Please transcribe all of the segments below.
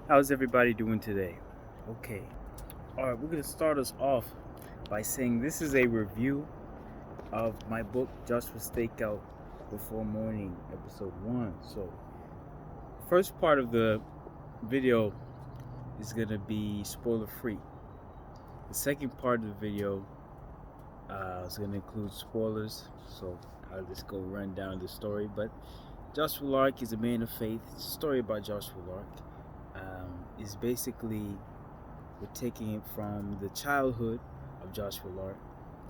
How's everybody doing today? Okay. All right, we're going to start us off by saying this is a review of my book, Joshua Stakeout Before Morning, episode 1. So, first part of the video is going to be spoiler free. The second part of the video is going to include spoilers. So, I'll just go run down the story. But Joshua Lark is a man of faith. It's a story about Joshua Lark. Is basically we're taking it from the childhood of Joshua Lark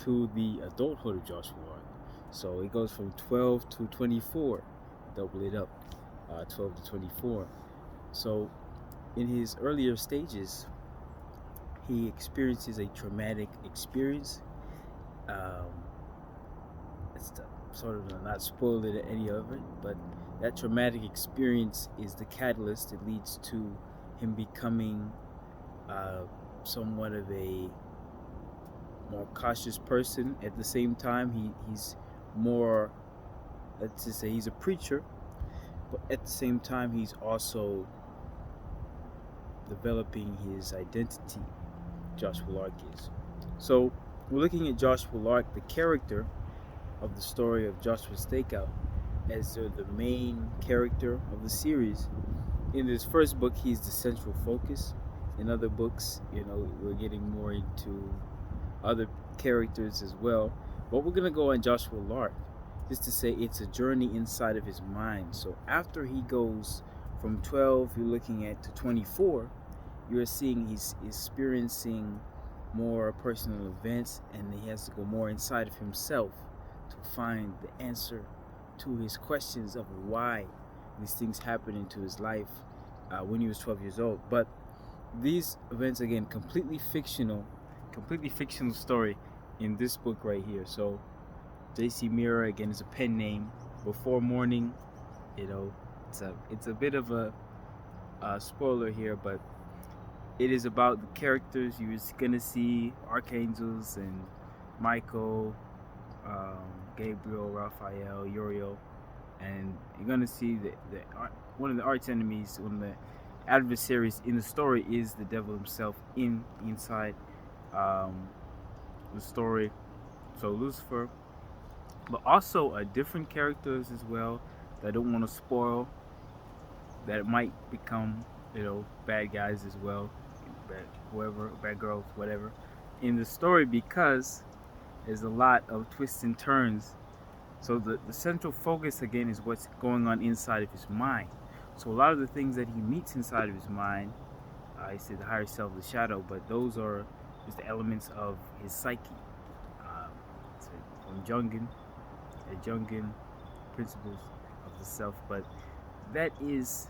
to the adulthood of Joshua Lark. So it goes from 12 to 24, double it up, 12 to 24. So in his earlier stages, he experiences a traumatic experience. Um, it's sort of not spoiled it any of it, but that traumatic experience is the catalyst that leads to him becoming uh, somewhat of a more cautious person. At the same time, he's more, let's just say, he's a preacher, but at the same time, he's also developing his identity. Joshua Lark is. So we're looking at Joshua Lark, the character of the story of Joshua Stakeout, as the main character of the series. In this first book, he's the central focus. In other books, we're getting more into other characters as well. But we're gonna go on Joshua Lark, just to say it's a journey inside of his mind. So after he goes from 12, you're looking at to 24, you're seeing he's experiencing more personal events, and he has to go more inside of himself to find the answer to his questions of why these things happened into his life when he was 12 years old. But these events, again, completely fictional story in this book right here. So JC Mirror, again, is a pen name. Before Morning, it's a bit of a spoiler here, but it is about the characters. You're gonna see archangels and Michael, Gabriel, Raphael, Uriel, and you're gonna see the one of the arch enemies, one of the adversaries in the story is the devil himself inside the story. So Lucifer, but also different characters as well that I don't want to spoil, that might become bad guys as well, bad girls, whatever, in the story, because there's a lot of twists and turns. So the central focus again is what's going on inside of his mind. So a lot of the things that he meets inside of his mind, I say the higher self, the shadow, but those are just the elements of his psyche. Um, so from Jungian principles of the self, but that is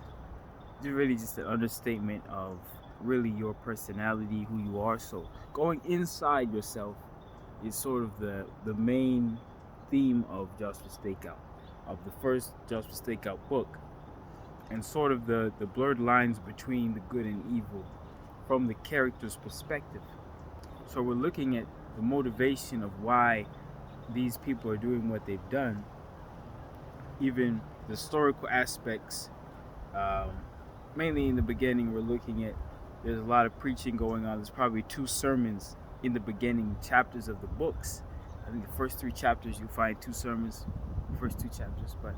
really just an understatement of really your personality, who you are. So going inside yourself is sort of the main theme of Joshua Stakeout, of the first Joshua Stakeout book, and sort of the blurred lines between the good and evil from the character's perspective. So we're looking at the motivation of why these people are doing what they've done, even the historical aspects. Um, Mainly in the beginning, we're looking at there's a lot of preaching going on. There's probably 2 sermons in the beginning chapters of the books. I think the first 3 chapters you find 2 sermons, the first 2 chapters, but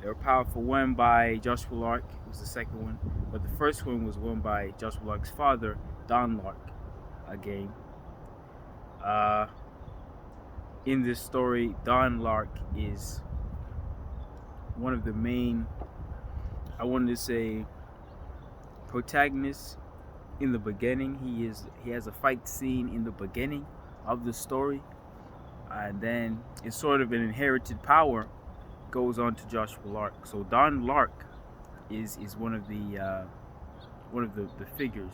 they were powerful. One by Joshua Lark was the second one, but the first one was one by Joshua Lark's father, Don Lark. Again, in this story, Don Lark is one of the main, I wanted to say, protagonists in the beginning. He has a fight scene in the beginning of the story, and then it's sort of an inherited power goes on to Joshua Lark. So Don Lark is one of the figures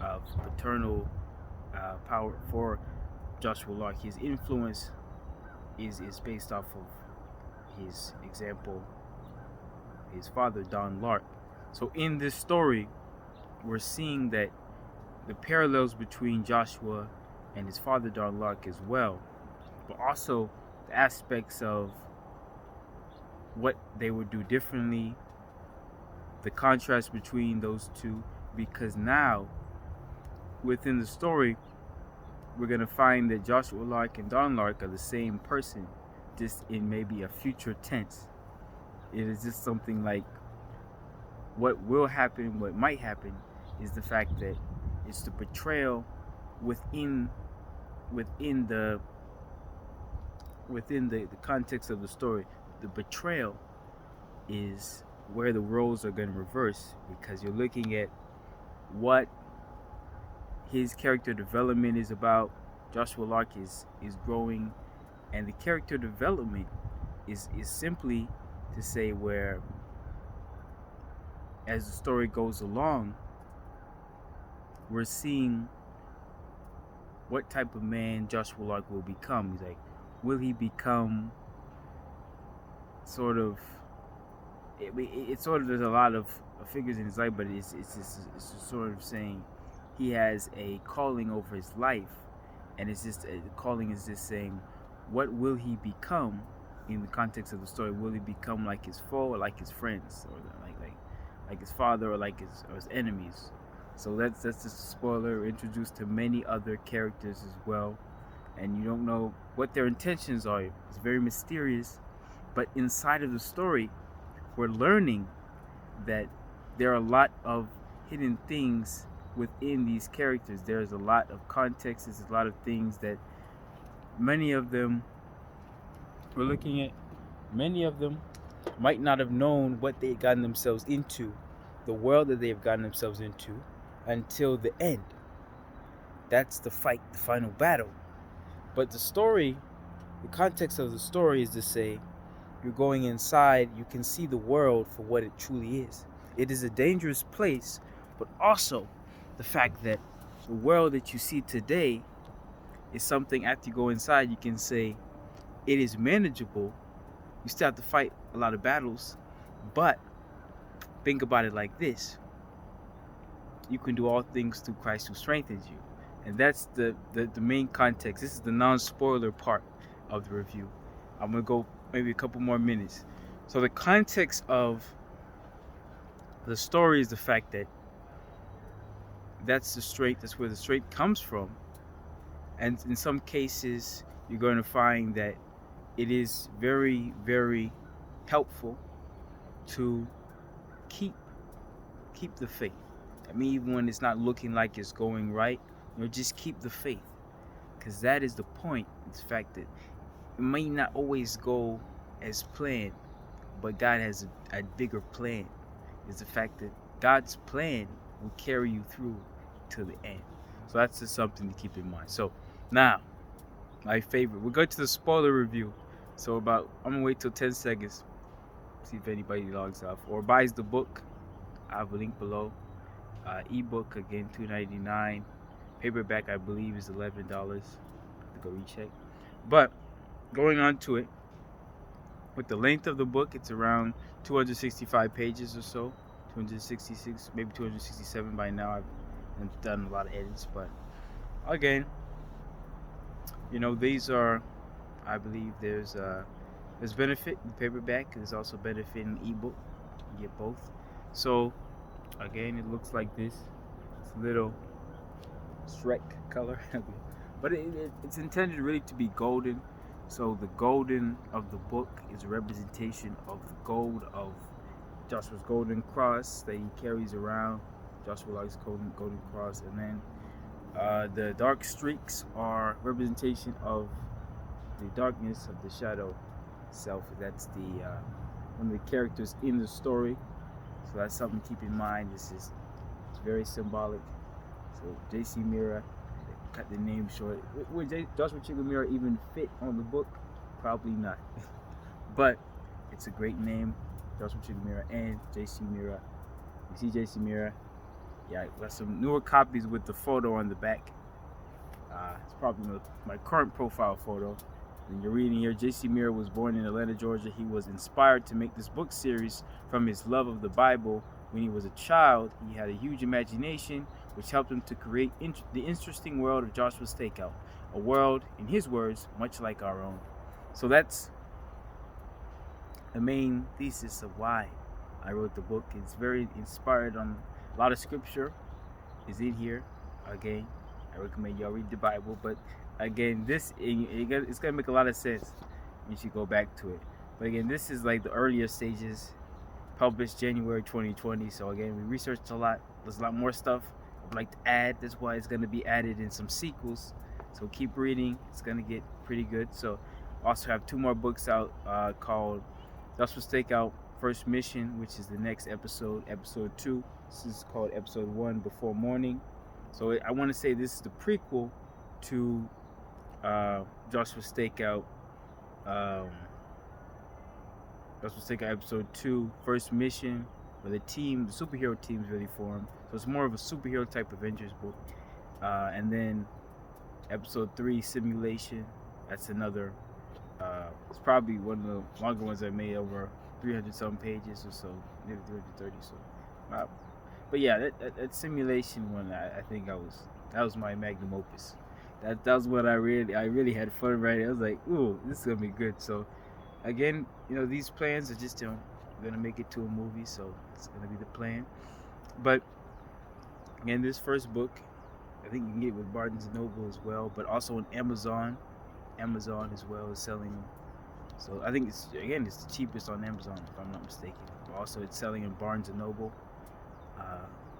of paternal power for Joshua Lark. His influence is based off of his example, his father, Don Lark. So in this story, we're seeing that the parallels between Joshua and his father, Don Lark, as well, but also the aspects of what they would do differently the contrast between those two, because now within the story we're going to find that Joshua Lark and Don Lark are the same person, just in maybe a future tense. It is just something like what will happen, what might happen, is the fact that it's the betrayal within the context of the story. The betrayal is where the roles are going to reverse, because you're looking at what his character development is about. Joshua Lark is growing, and the character development is simply to say where, as the story goes along, we're seeing what type of man Joshua Lark will become. He's like, will he become sort of, it's sort of, there's a lot of figures in his life, but it's just sort of saying he has a calling over his life, and it's just the calling is just saying, what will he become in the context of the story? Will he become like his foe or like his friends, or like his father, or like his enemies? So that's just a spoiler. We're introduced to many other characters as well, and you don't know what their intentions are. It's very mysterious, but inside of the story we're learning that there are a lot of hidden things within these characters. There's a lot of context. There's a lot of things that many of them we're looking at. Many of them might not have known what they've gotten themselves into, the world that they've gotten themselves into, until the end. That's the fight, the final battle. But the story, the context of the story is to say, you're going inside, you can see the world for what it truly is. It is a dangerous place, but also the fact that the world that you see today is something, after you go inside, you can say it is manageable. You still have to fight a lot of battles, but think about it like this: you can do all things through Christ who strengthens you. And that's the main context. This is the non-spoiler part of the review. I'm going to go maybe a couple more minutes. So the context of the story is the fact that that's the strength, that's where the strength comes from. And in some cases, you're going to find that it is very, very helpful to keep the faith. I mean, even when it's not looking like it's going right, just keep the faith, because that is the point. It's the fact that it may not always go as planned, but God has a bigger plan. It's the fact that God's plan will carry you through to the end. So that's just something to keep in mind. So now, my favorite, we'll go to the spoiler review. So I'm gonna wait till 10 seconds, see if anybody logs off or buys the book. I have a link below. Ebook, again, $2.99. Paperback, I believe, is $11. To go recheck. But going on to it, with the length of the book, it's around 265 pages or so, 266, maybe 267 by now. I've done a lot of edits, but again, these are, I believe there's benefit in paperback. There's also benefit in ebook. You get both. So again, it looks like this. It's a little Shrek color, but it's intended really to be golden. So the golden of the book is a representation of the gold of Joshua's golden cross that he carries around. Joshua Lark's golden cross, and then the dark streaks are representation of the darkness of the shadow itself. That's the one of the characters in the story. So that's something to keep in mind. It's very symbolic. So J.C. Mira, cut the name short. Would Joshua Chigamira even fit on the book? Probably not. But it's a great name, Joshua Chigamira and J.C. Mira. You see J.C. Mira? Yeah, got some newer copies with the photo on the back. It's probably my current profile photo. And you're reading here, J.C. Mira was born in Atlanta, Georgia. He was inspired to make this book series from his love of the Bible. When he was a child, he had a huge imagination, which helped him to create the interesting world of Joshua's Takeout, a world, in his words, much like our own. So that's the main thesis of why I wrote the book. It's very inspired on a lot of scripture is in here. Again, I recommend y'all read the Bible. But again, it's gonna make a lot of sense. You should go back to it. But again, this is like the earlier stages, published January 2020. So again, we researched a lot. There's a lot more stuff I'd like to add. That's why it's gonna be added in some sequels. So keep reading. It's gonna get pretty good. So also have 2 more books out called Dust Will Stakeout First Mission, which is the next episode, episode 2. This is called episode 1, Before Morning. So I want to say this is the prequel to Joshua Stakeout. Joshua Stakeout episode 2, First Mission, where the superhero team is really formed. So it's more of a superhero type Avengers book. And then episode 3, Simulation. That's another. It's probably one of the longer ones I made, over 300 some pages or so, maybe 330. So, but yeah, that simulation one, I think that was my magnum opus. That was what I really had fun writing. I was like, ooh, this is gonna be good. So again, these plans are just gonna make it to a movie, so it's gonna be the plan. But again, this first book, I think you can get it with Barnes and Noble as well, but also on Amazon as well is selling. So I think it's the cheapest on Amazon, if I'm not mistaken. But also it's selling in Barnes and Noble.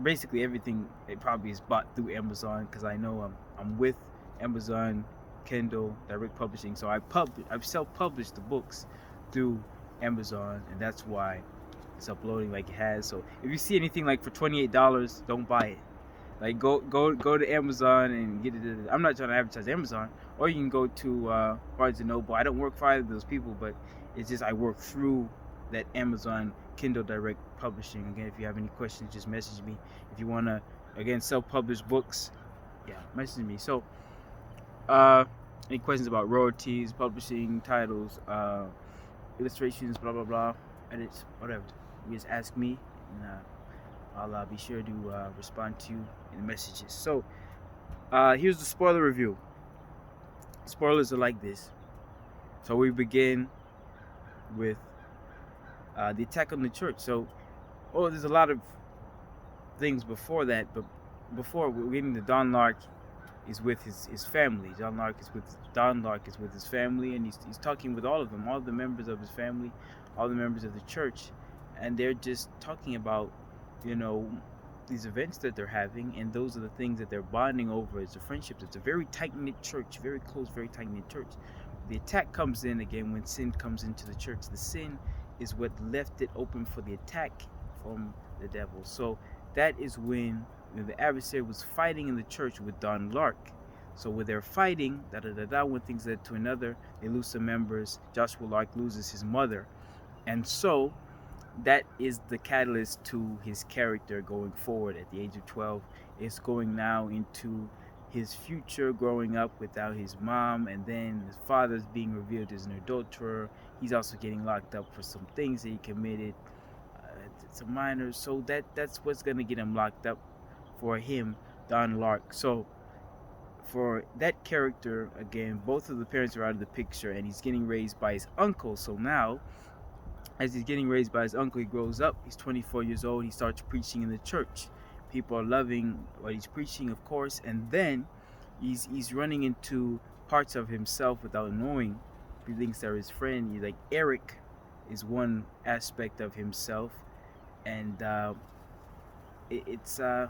Basically everything it probably is bought through Amazon, because I know I'm with Amazon Kindle Direct Publishing, so I've self-published the books through Amazon, and that's why it's uploading like it has. So if you see anything like for $28, don't buy it. Like go to Amazon and get it. I'm not trying to advertise Amazon, or you can go to Barnes and Noble. I don't work for either of those people, but it's just I work through that Amazon Kindle Direct Publishing. Again, if you have any questions, just message me. If you wanna self-publish books, message me. So any questions about royalties, publishing, titles, illustrations, blah blah blah, edits, whatever, you just ask me, and I'll be sure to respond to you in the messages. So here's the spoiler review. Spoilers are like this. So we begin with the attack on the church. So there's a lot of things before that, but before we're getting to Don Lark is with his family. Don Lark is with his family, and he's talking with all of them, all the members of his family, all the members of the church, and they're just talking about these events that they're having, and those are the things that they're bonding over. It's the friendships. It's a very tight-knit church, very close, very tight-knit church. The attack comes in again when sin comes into the church. The sin is what left it open for the attack from the devil. So that is when the adversary was fighting in the church with Don Lark. So when they're fighting, one thing's led to another. They lose some members. Joshua Lark loses his mother, and so that is the catalyst to his character going forward. At the age of 12, it's going now into his future growing up without his mom, and then his father's being revealed as an adulterer. He's also getting locked up for some things that he committed, some minors. So that's what's going to get him locked up for him, Don Lark. So for that character, again, both of the parents are out of the picture, and he's getting raised by his uncle. So now, as he's getting raised by his uncle, he grows up. He's 24 years old. He starts preaching in the church. People are loving what he's preaching, of course. And then he's running into parts of himself without knowing. He thinks they're his friend. He's like, Eric is one aspect of himself. And so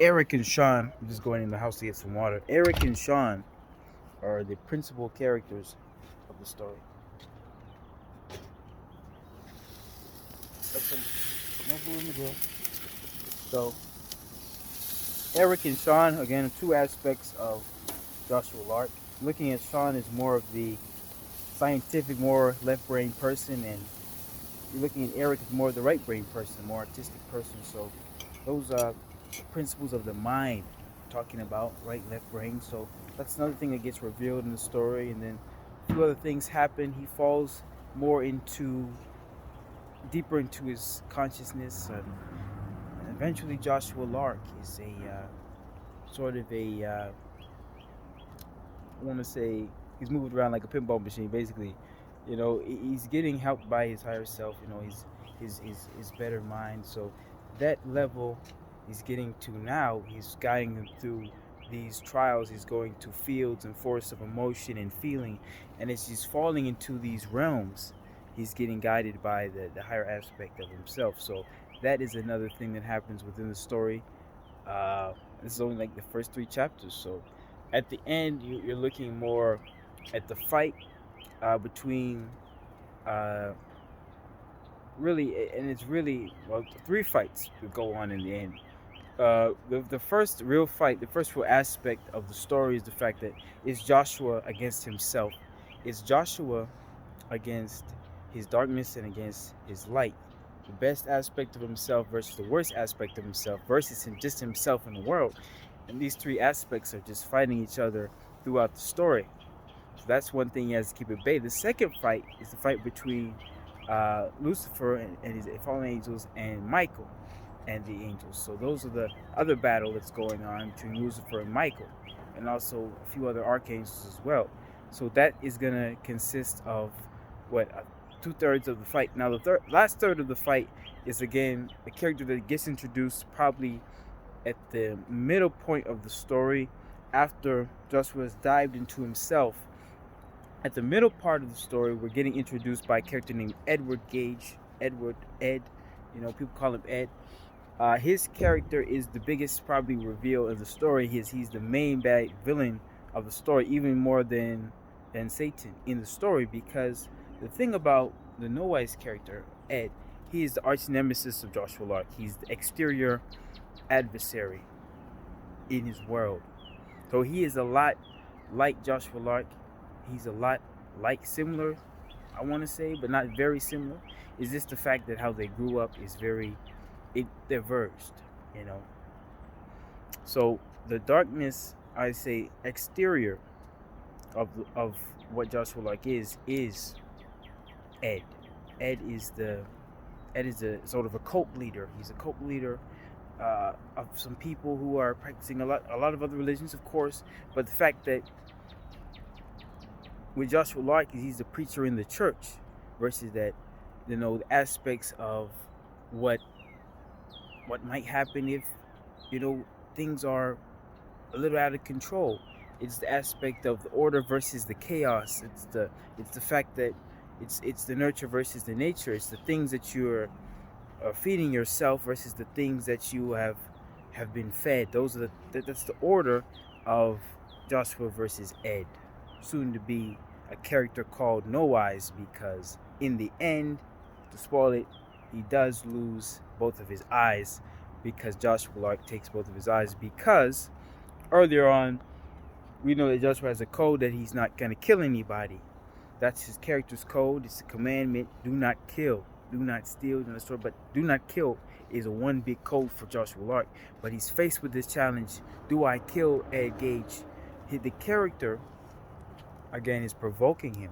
Eric and Sean, I'm just going in the house to get some water. Eric and Sean are the principal characters of the story. So Eric and Sean, again, 2 aspects of Joshua Lark. Looking at Sean as more of the scientific, more left brain person, and you're looking at Eric as more of the right brain person, more artistic person. So those are principles of the mind talking about right, left brain. So that's another thing that gets revealed in the story. And then a few other things happen. He falls more deeper into his consciousness, and eventually Joshua Lark is I want to say he's moved around like a pinball machine, basically. He's getting helped by his higher self. his better mind. So that level he's getting to now, he's guiding him through these trials. He's going to fields and forests of emotion and feeling, and as he's falling into these realms, he's getting guided by the higher aspect of himself. So that is another thing that happens within the story. uh, this is only like the first three chapters, so at the end you're looking more at the fight between uh, really, and it's really, well, three fights that go on in the end. The first real fight, the first real aspect of the story is the fact that it's Joshua against himself. It's Joshua against his darkness and against his light. The best aspect of himself versus the worst aspect of himself versus just himself in the world. And these three aspects are just fighting each other throughout the story. So that's one thing he has to keep at bay. The second fight is the fight between Lucifer and his fallen angels and Michael and the angels. So those are the other battle that's going on between Lucifer and Michael, and also a few other archangels as well. So that is going to consist of what, 2/3 of the fight. Now the last third of the fight is again a character that gets introduced probably at the middle point of the story, after Joshua has dived into himself. At the middle part of the story, we're getting introduced by a character named Edward Gage. Ed. People call him Ed. His character is the biggest probably reveal of the story. He's the main bad villain of the story, even more than Satan in the story, because the thing about the No Wise character, Ed, he is the arch nemesis of Joshua Lark. He's the exterior adversary in his world. So he is a lot like Joshua Lark. He's a lot similar, I want to say, but not very similar. It's just the fact that how they grew up is it diverged, you know. So the darkness, I say, exterior of what Joshua Lark is Ed. Ed is a sort of a cult leader. He's a cult leader of some people who are practicing a lot of other religions, of course. But the fact that with Joshua Lark, he's the preacher in the church, versus that, the aspects of what might happen if things are a little out of control. It's the aspect of the order versus the chaos. It's the fact that it's the nurture versus the nature. It's the things that you're feeding yourself versus the things that you have been fed. That's the order of Joshua versus Ed, soon to be a character called No Wise, because in the end, to spoil it, he does lose both of his eyes, because Joshua Lark takes both of his eyes, because earlier on we know that Joshua has a code that he's not going to kill anybody. That's his character's code. It's a commandment: do not kill, do not steal, do not destroy, but do not kill is a one big code for Joshua Lark. But he's faced with this challenge: do I kill Ed Gage? The character again is provoking him,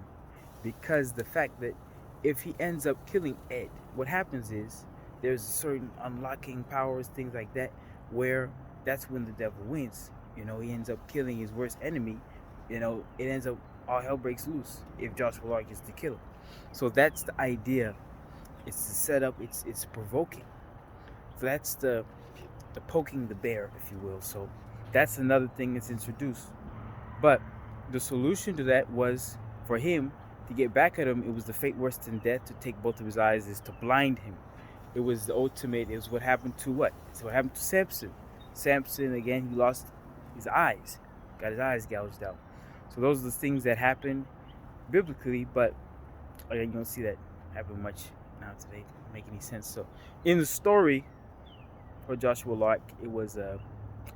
because the fact that if he ends up killing Ed, what happens is there's certain unlocking powers, things like that, where that's when the devil wins. He ends up killing his worst enemy. It ends up, all hell breaks loose if Joshua Lark is to kill him. So that's the idea. It's the setup. It's provoking. So that's the poking the bear, if you will. So that's another thing that's introduced. But the solution to that was for him to get back at him. It was the fate worse than death, to take both of his eyes, is to blind him. It was the ultimate. It was what happened to what? It's what happened to Samson. Samson, again, he lost his eyes, got his eyes gouged out. So those are the things that happened biblically, but again, you don't see that happen much now today. Doesn't make any sense. So in the story for Joshua Lark, it was a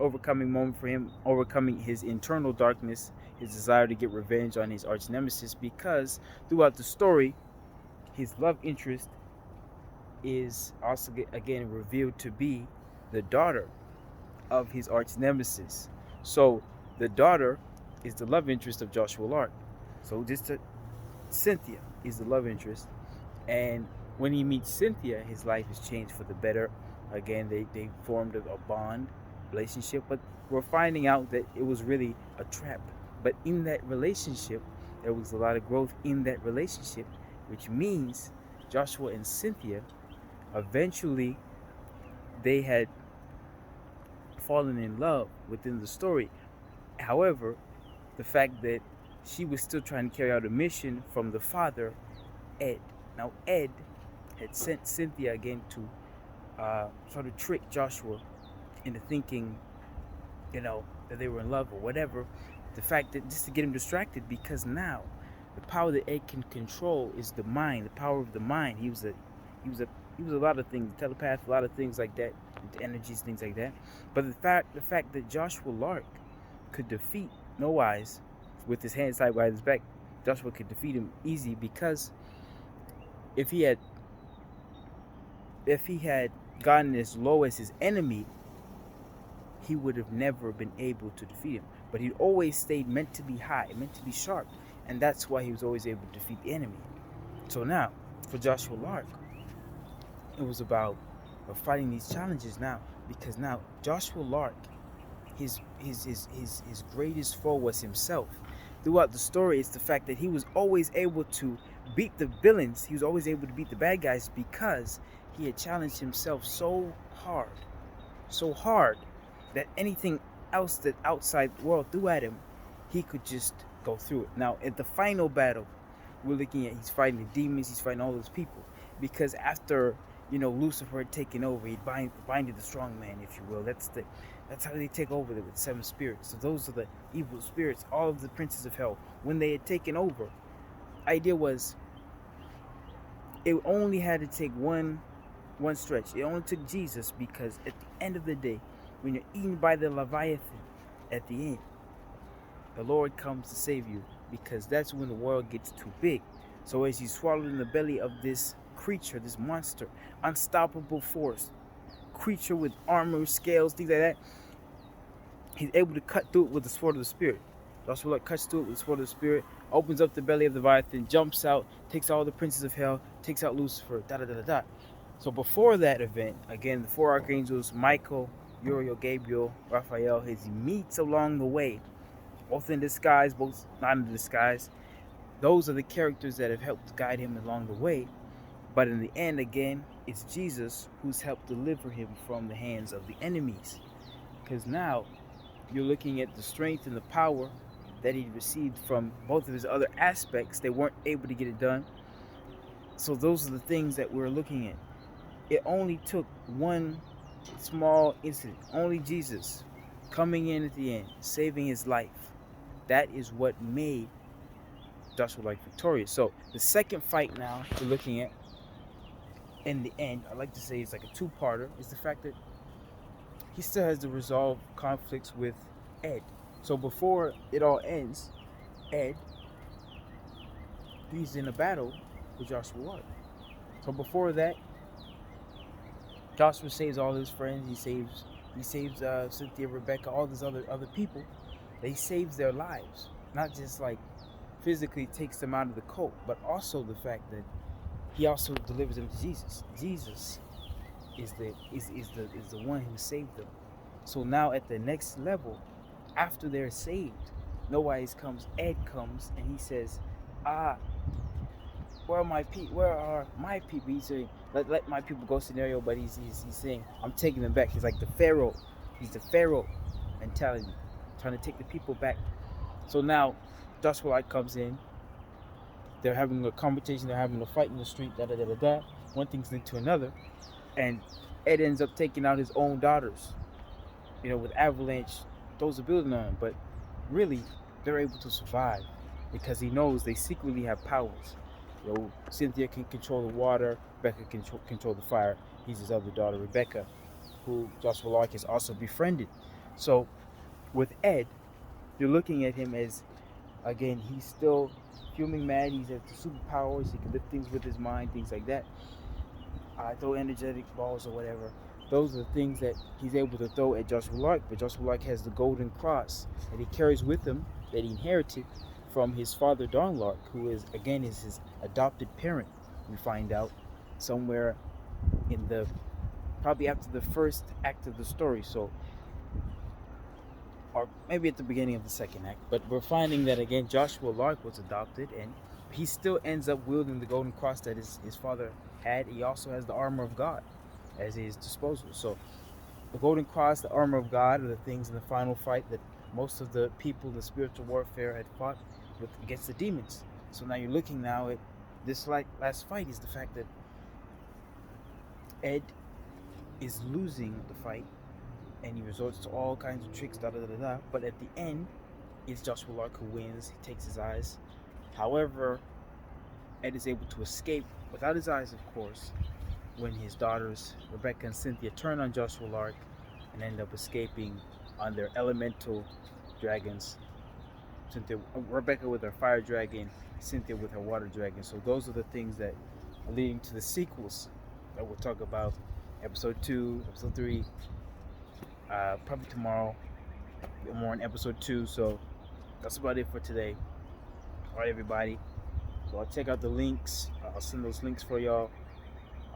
overcoming moment for him, overcoming his internal darkness, his desire to get revenge on his arch nemesis, because throughout the story, his love interest is also again revealed to be the daughter of his arch nemesis. So the daughter is the love interest of Joshua Lark. So Cynthia is the love interest, and when he meets Cynthia, his life is changed for the better. Again, they formed a bond relationship, but we're finding out that it was really a trap. But in that relationship, there was a lot of growth in that relationship, which means Joshua and Cynthia Eventually, they had fallen in love within the story. However, the fact that she was still trying to carry out a mission from the father, Ed. Now, Ed had sent Cynthia again to sort of trick Joshua into thinking, that they were in love or whatever. The fact that just to get him distracted, because now the power that Ed can control is the mind, the power of the mind. He was a lot of things, telepath, a lot of things like that, energies, things like that. But the fact that Joshua Lark could defeat No Eyes with his hands tied behind his back, Joshua could defeat him easy, because if he had gotten as low as his enemy, he would have never been able to defeat him. But he'd always stayed meant to be high, meant to be sharp, and that's why he was always able to defeat the enemy. So now, for Joshua Lark, it was about fighting these challenges now, because now Joshua Lark, his greatest foe was himself. Throughout the story, it's the fact that he was always able to beat the villains. He was always able to beat the bad guys because he had challenged himself so hard that anything else that outside world threw at him, he could just go through it. Now, at the final battle, we're looking at, he's fighting the demons, he's fighting all those people, because after Lucifer had taken over, he binded the strong man, if you will. That's how they take over with 7 spirits. So those are the evil spirits, all of the princes of hell. When they had taken over, idea was it only had to take one stretch. It only took Jesus, because at the end of the day, when you're eaten by the Leviathan, at the end, the Lord comes to save you, because that's when the world gets too big. So as he's swallowed in the belly of this creature, this monster, unstoppable force, creature with armor, scales, things like that, he's able to cut through it with the sword of the Spirit. Joshua Lark cuts through it with the sword of the Spirit, opens up the belly of the Leviathan, jumps out, takes all the princes of hell, takes out Lucifer, So before that event, again, the 4 archangels, Michael, Uriel, Gabriel, Raphael, he meets along the way, both in disguise, both not in disguise. Those are the characters that have helped guide him along the way. But in the end, again, it's Jesus who's helped deliver him from the hands of the enemies. Because now you're looking at the strength and the power that he received from both of his other aspects. They weren't able to get it done. So those are the things that we're looking at. It only took one small incident, only Jesus coming in at the end, saving his life. That is what made Joshua Lark victorious. So the second fight now we're looking at, in the end, I like to say it's like a 2-parter, is the fact that he still has to resolve conflicts with Ed. So before it all ends, Ed, he's in a battle with Joshua Lark. So before that, Joshua saves all his friends. He saves Cynthia, Rebecca, all these other people. He saves their lives, not just like physically takes them out of the cult, but also the fact that he also delivers them to Jesus. Jesus is the one who saved them. So now at the next level, after they're saved, Ed comes and he says, where are my people? He's saying, let my people go scenario, but he's saying, I'm taking them back. He's like the Pharaoh. He's the Pharaoh mentality, trying to take the people back. So now Joshua Lark comes in. They're having a conversation. They're having a fight in the street. One thing's into another, and Ed ends up taking out his own daughters. With Avalanche throws a building on him, but really they're able to survive because he knows they secretly have powers. Cynthia can control the water. Rebecca can control the fire. He's his other daughter, Rebecca, who Joshua Lark has also befriended. So with Ed, you're looking at him as, again, he's still fuming mad. He's at the superpowers. He can lift things with his mind, things like that. Throw energetic balls or whatever. Those are the things that he's able to throw at Joshua Lark. But Joshua Lark has the golden cross that he carries with him, that he inherited from his father, Don Lark, who is his adopted parent. We find out somewhere in probably after the first act of the story. So, or maybe at the beginning of the second act. But we're finding that, again, Joshua Lark was adopted and he still ends up wielding the golden cross that his father had. He also has the armor of God at his disposal. So the golden cross, the armor of God, are the things in the final fight that most of the people in the spiritual warfare had fought with against the demons. So now you're looking now at this last fight is the fact that Ed is losing the fight, and he resorts to all kinds of tricks, but at the end, it's Joshua Lark who wins. He takes his eyes. However, Ed is able to escape without his eyes, of course, when his daughters, Rebecca and Cynthia, turn on Joshua Lark and end up escaping on their elemental dragons. Rebecca with her fire dragon, Cynthia with her water dragon. So those are the things that are leading to the sequels that we'll talk about. Episode 2, episode 3, probably tomorrow. More in episode 2. So that's about it for today. All right, everybody. So I'll check out the links. I'll send those links for y'all.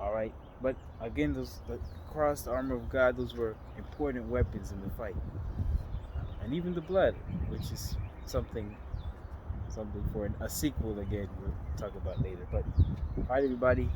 All right. But again, the cross, the armor of God, those were important weapons in the fight. And even the blood, which is something for a sequel again we'll talk about later. But all right, everybody.